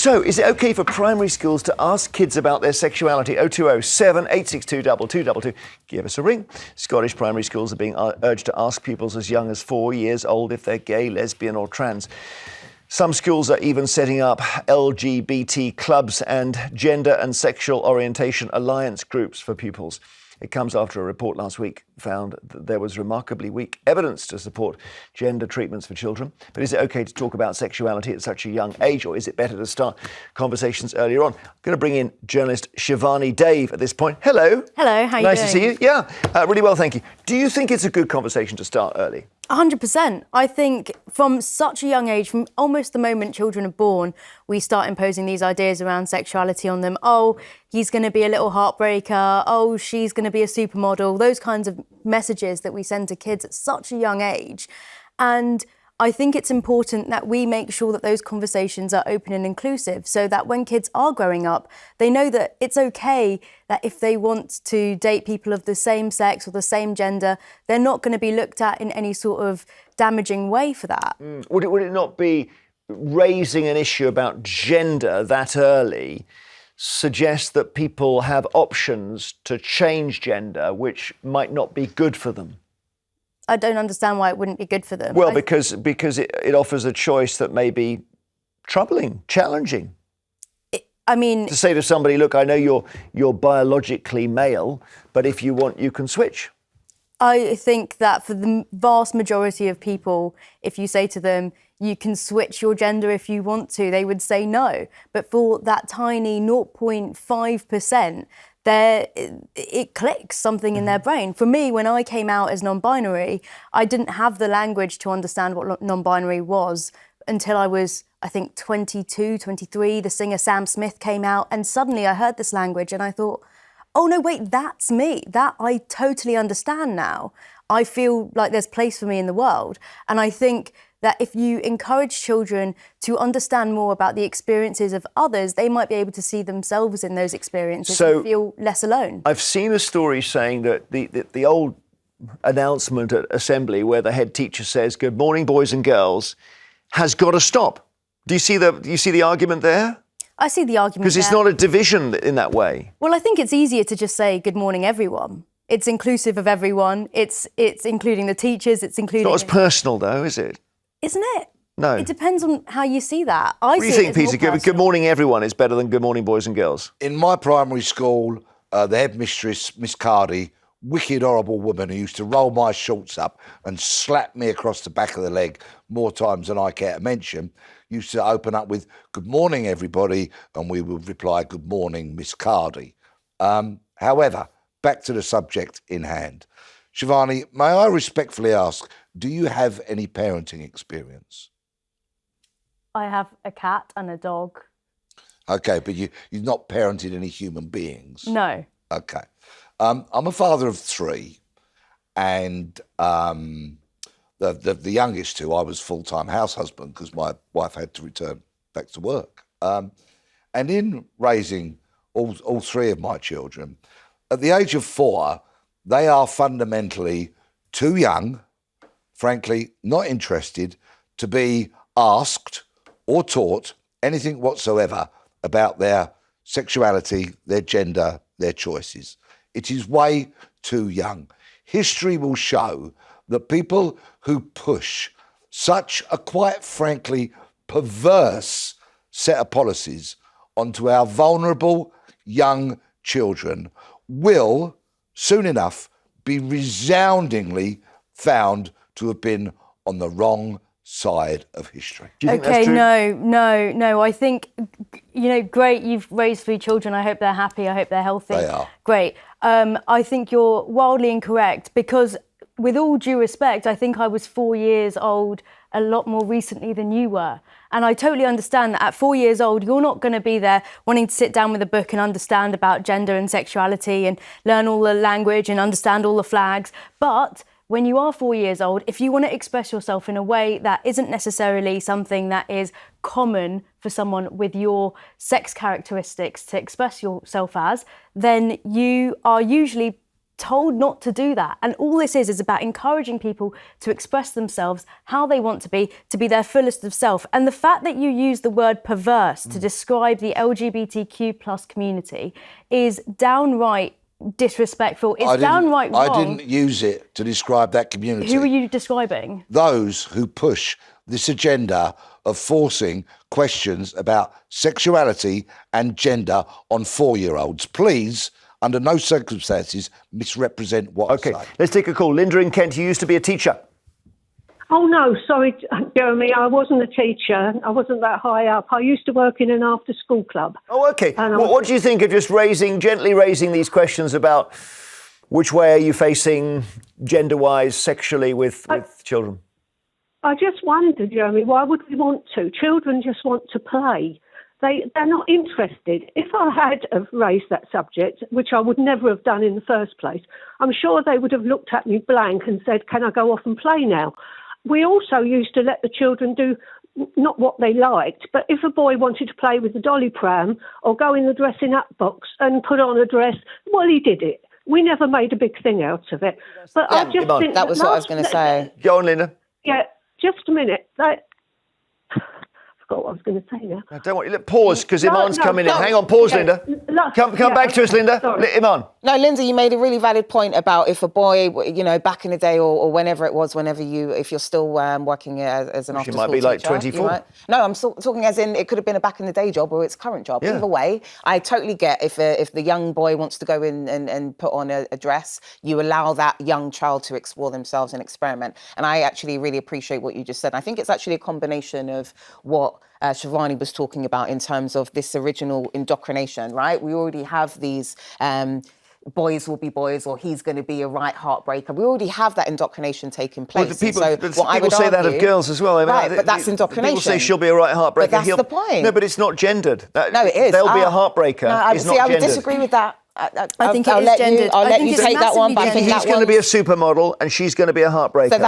So, is it okay for primary schools to ask kids about their sexuality? 0207 862 2222. Give us a ring. Scottish primary schools are being urged to ask pupils as young as 4 years old if they're gay, lesbian or trans. Some schools are even setting up LGBT clubs and gender and sexual orientation alliance groups for pupils. It comes after a report last week found that there was remarkably weak evidence to support gender treatments for children. But is it okay to talk about sexuality at such a young age, or is it better to start conversations earlier on? I'm going to bring in journalist Shivani Dave at this point. Hello. Hello, how are you doing? Nice to see you. Yeah, really well, thank you. Do you think it's a good conversation to start early? 100%. I think from such a young age, from almost the moment children are born, we start imposing these ideas around sexuality on them. Oh, he's going to be a little heartbreaker. Oh, she's going to be a supermodel. Those kinds of messages that we send to kids at such a young age. And I think it's important that we make sure that those conversations are open and inclusive so that when kids are growing up, they know that it's okay that if they want to date people of the same sex or the same gender, they're not going to be looked at in any sort of damaging way for that. Would it not be raising an issue about gender that early suggests that people have options to change gender which might not be good for them? I don't understand why it wouldn't be good for them. Well, because it offers a choice that may be troubling, challenging. To say to somebody, look, I know you're biologically male, but if you want, you can switch. I think that for the vast majority of people, if you say to them, you can switch your gender if you want to, they would say no. But for that tiny 0.5%, it clicks something in their brain. For me, when I came out as non-binary, I didn't have the language to understand what non-binary was until I was, I think, 22, 23. The singer Sam Smith came out, and suddenly I heard this language and I thought, oh no, wait, that's me. That I totally understand now. I feel like there's place for me in the world. And I think that if you encourage children to understand more about the experiences of others, they might be able to see themselves in those experiences and feel less alone. I've seen a story saying that the old announcement at Assembly where the head teacher says, "Good morning, boys and girls," has got to stop. Do you see the argument there? I see the argument because it's not a division in that way. Well, I think it's easier to just say, good morning, everyone. It's inclusive of everyone. It's including the teachers. It's including... It's not as personal, though, is it? Isn't it? No. It depends on how you see that. What do you think, Peter? Good morning, everyone is better than good morning, boys and girls. In my primary school, the headmistress, Miss Cardy, wicked, horrible woman who used to roll my shorts up and slap me across the back of the leg more times than I care to mention, used to open up with, good morning, everybody, and we would reply, good morning, Miss Cardy. However, back to the subject in hand. Shivani, may I respectfully ask, do you have any parenting experience? I have a cat and a dog. Okay, but you've not parented any human beings? No. Okay. I'm a father of three, and the youngest two, I was full-time house husband because my wife had to return back to work. And in raising all three of my children, at the age of 4, they are fundamentally too young, frankly, not interested to be asked or taught anything whatsoever about their sexuality, their gender, their choices. It is way too young. History will show that people who push such a, quite frankly, perverse set of policies onto our vulnerable young children will, soon enough, be resoundingly found to have been on the wrong side of history. Do you think okay, that's true? No. I think, great, you've raised 3 children. I hope they're happy. I hope they're healthy. They are. Great. I think you're wildly incorrect because, with all due respect, I think I was 4 years old a lot more recently than you were. And I totally understand that at 4 years old, you're not going to be there wanting to sit down with a book and understand about gender and sexuality and learn all the language and understand all the flags. But when you are 4 years old, if you want to express yourself in a way that isn't necessarily something that is common for someone with your sex characteristics to express yourself as, then you are usually told not to do that. And all this is about encouraging people to express themselves how they want to be their fullest of self. And the fact that you use the word perverse to describe the LGBTQ plus community is downright disrespectful. It's downright wrong. I didn't use it to describe that community. Who are you describing? Those who push this agenda of forcing questions about sexuality and gender on 4-year-olds. Please, under no circumstances, misrepresent what I say. Okay, let's take a call. Linda in Kent, you used to be a teacher. Oh, no, sorry, Jeremy, I wasn't a teacher. I wasn't that high up. I used to work in an after-school club. Oh, okay. What do you think of just gently raising these questions about which way are you facing gender-wise, sexually with children? I just wonder, Jeremy, why would we want to? Children just want to play. They're not interested. If I had have raised that subject, which I would never have done in the first place, I'm sure they would have looked at me blank and said, can I go off and play now? We also used to let the children do not what they liked, but if a boy wanted to play with the dolly pram or go in the dressing up box and put on a dress, well, he did it. We never made a big thing out of it. But I just think that was what I was going to say. Go on, Linda. Yeah, just a minute. I forgot what I was going to say now. No, don't worry. Pause, because Iman's coming in. Hang on, pause, Linda. Come back to us, Linda. Iman. No, Lindsay, you made a really valid point about if a boy, back in the day or whenever it was, if you're still working as an after-school teacher. She might be like 24. No, I'm talking as in it could have been a back in the day job or its current job. Yeah. Either way, I totally get if the young boy wants to go in and put on a dress, you allow that young child to explore themselves and experiment. And I actually really appreciate what you just said. I think it's actually a combination of what Shivani was talking about in terms of this original indoctrination, right? We already have these boys will be boys or he's going to be a right heartbreaker. We already have that indoctrination taking place. Well, people say that of girls as well. Right, but that's indoctrination. People say she'll be a right heartbreaker. But that's the point. No, but it's not gendered. No, it is. They'll be a heartbreaker. No, I would disagree with that. I think it is gendered. I'll let you take that one, but I think he's going to be a supermodel and she's going to be a heartbreaker. So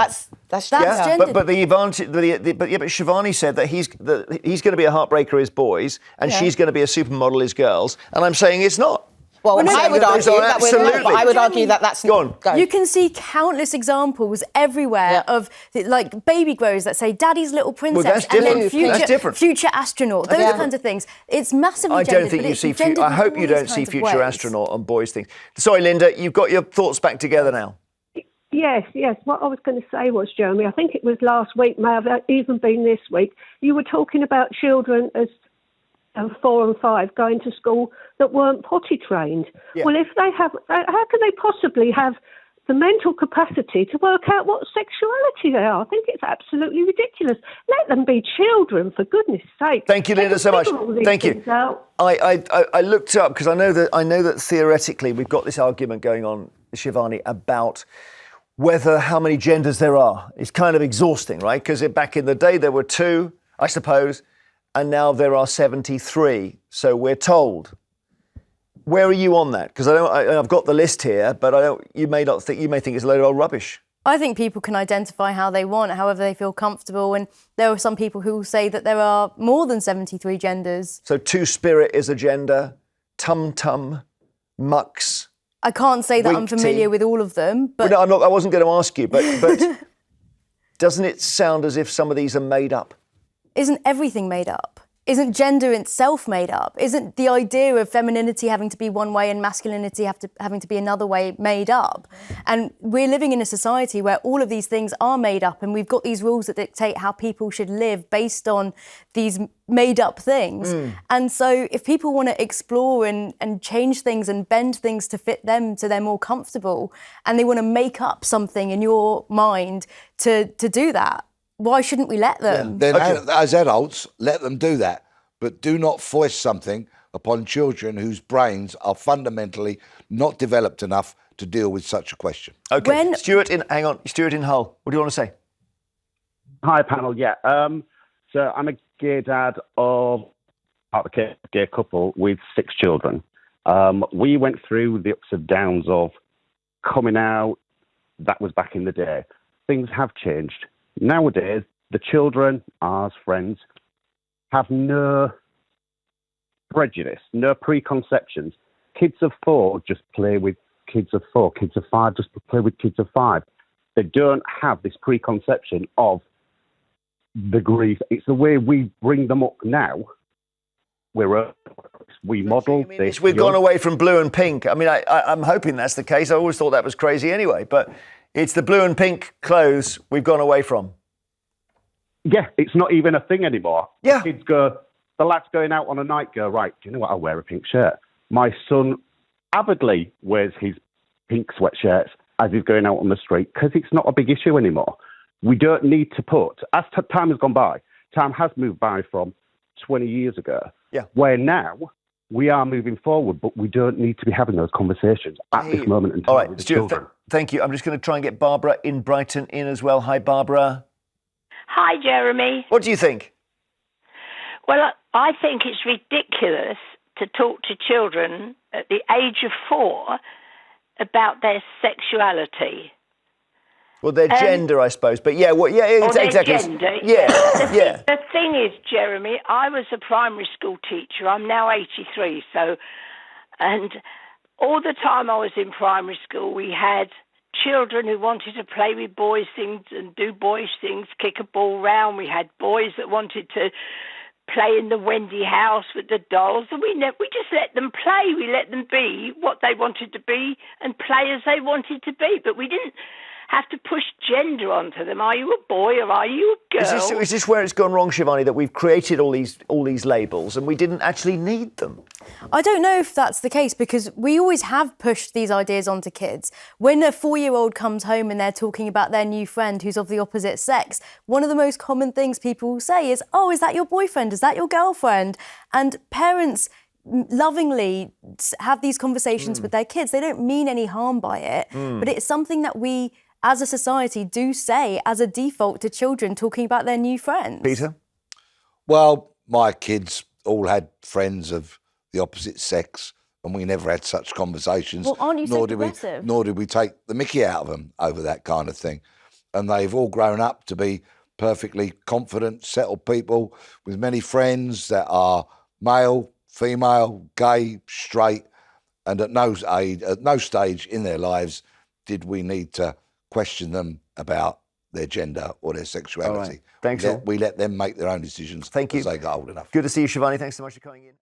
that's gendered. But the advantage, but Shivani said that he's going to be a heartbreaker as boys and she's going to be a supermodel as girls, and I'm saying it's not. Well, I would argue that that's... Go on. You can see countless examples everywhere of like baby grows that say "Daddy's little princess" that's different. and then future astronaut. Those kinds of things. It's massively I gendered. don't think you see. I hope you don't see future astronaut on boys' things. Sorry, Linda, you've got your thoughts back together now. Yes. What I was going to say was, Jeremy, I think it was last week, may have even been this week, you were talking about children as 4 and 5 going to school that weren't potty trained. Yeah. Well, if they have, how can they possibly have the mental capacity to work out what sexuality they are? I think it's absolutely ridiculous. Let them be children, for goodness sake. Thank you, Linda, so much. Thank you. I looked up because I know that theoretically we've got this argument going on, Shivani, about how many genders there are. It's kind of exhausting, right? Because back in the day there were 2, I suppose, and now there are 73. So we're told. Where are you on that? Because I've got the list here, but you may think it's a load of old rubbish. I think people can identify how they want, however they feel comfortable, and there are some people who will say that there are more than 73 genders. So Two-Spirit is a gender, Tum-Tum, Mux. I can't say that I'm familiar with all of them, but well, no, I wasn't going to ask you, but doesn't it sound as if some of these are made up? Isn't everything made up? Isn't gender itself made up? Isn't the idea of femininity having to be one way and masculinity having to be another way made up? And we're living in a society where all of these things are made up, and we've got these rules that dictate how people should live based on these made up things. And so if people want to explore and change things and bend things to fit them so they're more comfortable, and they want to make up something in your mind to do that, why shouldn't we let them? Yeah. Then as adults, let them do that. But do not foist something upon children whose brains are fundamentally not developed enough to deal with such a question. OK, Stuart in Hull. What do you want to say? Hi, panel. Yeah. So I'm a gay dad of a gay couple with 6 children. We went through the ups and downs of coming out. That was back in the day. Things have changed. Nowadays, the children, ours friends, have no prejudice, no preconceptions. Kids of 4 just play with kids of 4, kids of 5, just play with kids of 5. They don't have this preconception of the grief. It's the way we bring them up now. We model this. We've gone away from blue and pink. I mean, I'm hoping that's the case. I always thought that was crazy anyway, but it's the blue and pink clothes we've gone away from. Yeah, it's not even a thing anymore. Yeah. The lads going out on a night go, right, do you know what, I'll wear a pink shirt. My son avidly wears his pink sweatshirts as he's going out on the street because it's not a big issue anymore. We don't need to put, as time has gone by, time has moved by from 20 years ago, where now we are moving forward, but we don't need to be having those conversations at this moment in time. All right, with the Stuart, children. thank you. I'm just going to try and get Barbara in Brighton in as well. Hi, Barbara. Hi, Jeremy. What do you think? Well, I think it's ridiculous to talk to children at the age of 4 about their sexuality. Well, their gender, I suppose. But yeah, exactly. Gender. Yeah, The thing is, Jeremy, I was a primary school teacher. I'm now 83, and all the time I was in primary school, we had children who wanted to play with boys' things and do boys' things, kick a ball round. We had boys that wanted to play in the Wendy house with the dolls, and we just let them play. We let them be what they wanted to be and play as they wanted to be, but we didn't have to push gender onto them. Are you a boy or are you a girl? Is this where it's gone wrong, Shivani, that we've created all these labels and we didn't actually need them? I don't know if that's the case, because we always have pushed these ideas onto kids. When a 4-year-old comes home and they're talking about their new friend who's of the opposite sex, one of the most common things people will say is, oh, is that your boyfriend? Is that your girlfriend? And parents lovingly have these conversations with their kids. They don't mean any harm by it, but it's something that we, as a society, do say as a default to children talking about their new friends. Peter? Well, my kids all had friends of the opposite sex, and we never had such conversations. Well, aren't you so progressive? Nor did we take the mickey out of them over that kind of thing. And they've all grown up to be perfectly confident, settled people with many friends that are male, female, gay, straight, and at no stage in their lives did we need to question them about their gender or their sexuality. All right. Thanks, all. We let them make their own decisions Thank you. as they get old enough. Good to see you, Shivani. Thanks so much for coming in.